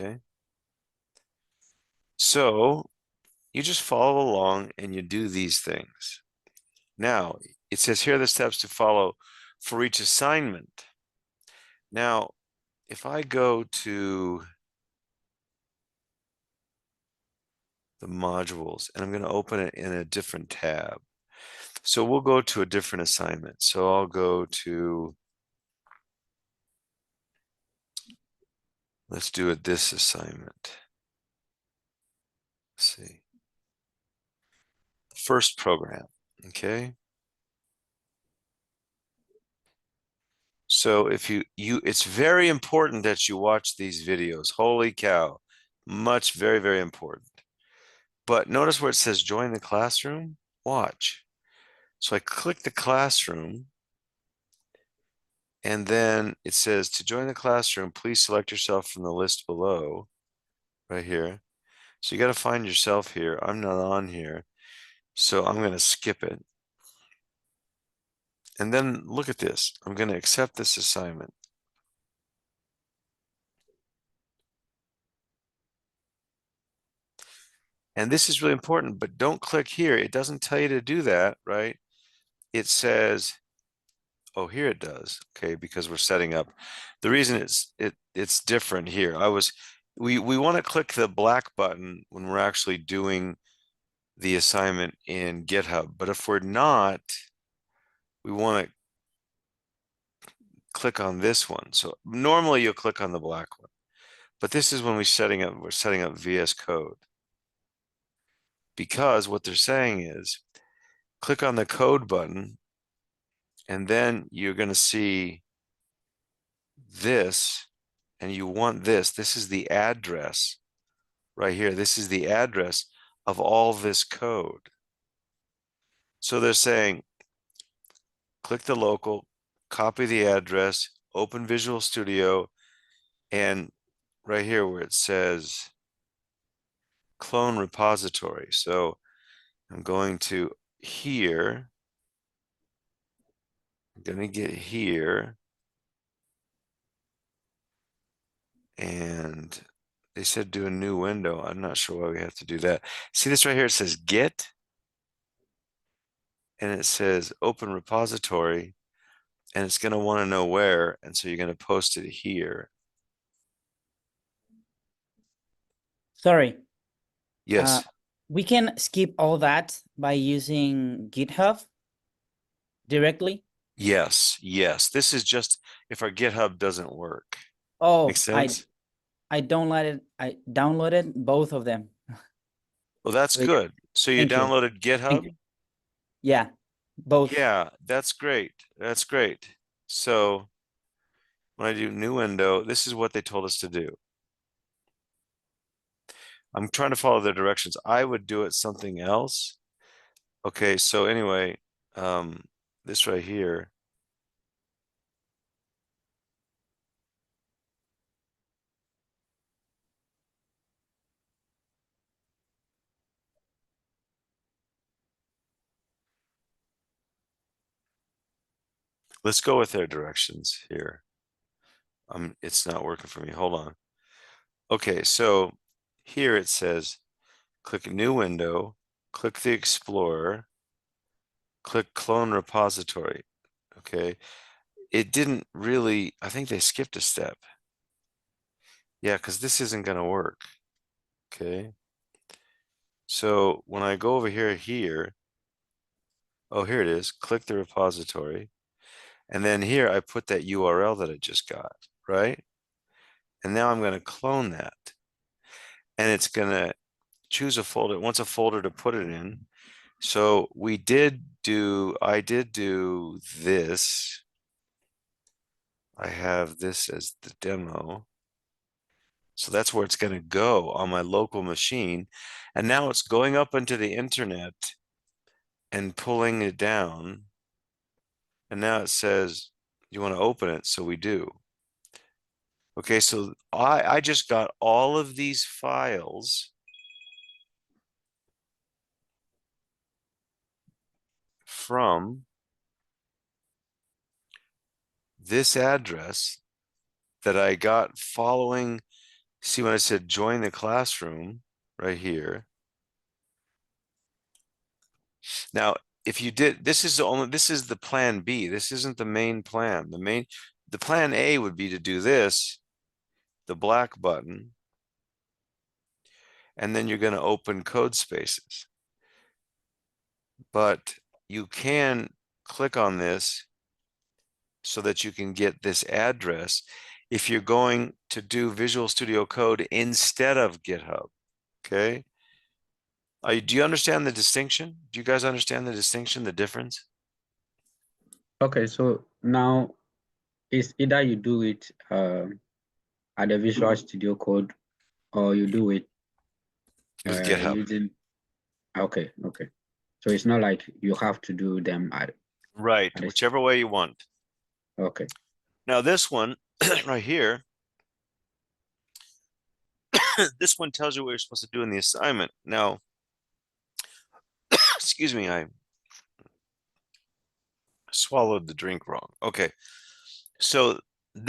okay? So you just follow along and you do these things. Now, it says here are the steps to follow for each assignment. Now, if I go to the modules and I'm going to open it in a different tab. So we'll go to a different assignment. So I'll go to, let's do this assignment. Let's see. First program, okay? So if it's very important that you watch these videos. Holy cow, very, very important. But notice where it says join the classroom, watch. So I click the classroom and then it says to join the classroom, please select yourself from the list below right here. So you got to find yourself here. I'm not on here. So I'm going to skip it. And then look at this. I'm going to accept this assignment. And this is really important, but don't click here. It doesn't tell you to do that, right? It says, oh, here it does. Okay, because we're setting up. The reason it's different here. We want to click the black button when we're actually doing the assignment in GitHub. But if we're not, we want to click on this one. So normally you'll click on the black one. But this is when we're setting up VS Code. Because what they're saying is click on the code button and then you're going to see this and you want this. This is the address right here. This is the address of all this code. So they're saying click the local, copy the address, open Visual Studio, and right here where it says clone repository. So I'm going to here. I'm going to get here. And they said do a new window. I'm not sure why we have to do that. See this right here? It says Git. And it says open repository. And it's going to want to know where. And so you're going to post it here. Sorry. Yes. We can skip all that by using GitHub directly. Yes. Yes. This is just if our GitHub doesn't work. Oh, Makes sense? I downloaded both of them. Well, that's So, yeah, good. So you thank you. downloaded Thank you. GitHub? Yeah, both. Yeah, that's great. That's great. So when I do new window, this is what they told us to do. I'm trying to follow their directions. I would do it something else. Okay, so anyway, this right here. Let's go with their directions here. It's not working for me. Hold on. Okay, so here it says click new window, click the Explorer, click clone repository. Okay, it didn't really, I think they skipped a step. Yeah, because this isn't going to work. Okay, so when I go over here, oh, here it is. Click the repository. And then here I put that URL that I just got, right? And now I'm going to clone that. And it's going to choose a folder. It wants a folder to put it in. So I did do this. I have this as the demo. So that's where it's going to go on my local machine. And now it's going up into the internet and pulling it down. And now it says, you want to open it? So we do. Okay, so I just got all of these files from this address that I got following See when I said join the classroom right here. Now, if you did, this is the plan B. This isn't the main plan. The plan A would be to do this, the black button, and then you're going to open code spaces. But you can click on this so that you can get this address if you're going to do Visual Studio Code instead of GitHub. Okay. Do you understand the distinction? Do you guys understand the distinction, the difference? Okay, so now it's either you do it at the Visual Studio Code or you do it With GitHub. using. Okay. So it's not like you have to do them at. Right, at a- whichever way you want. Okay. Now this one right here, this one tells you what you're supposed to do in the assignment. Now, excuse me, I swallowed the drink wrong. Okay, so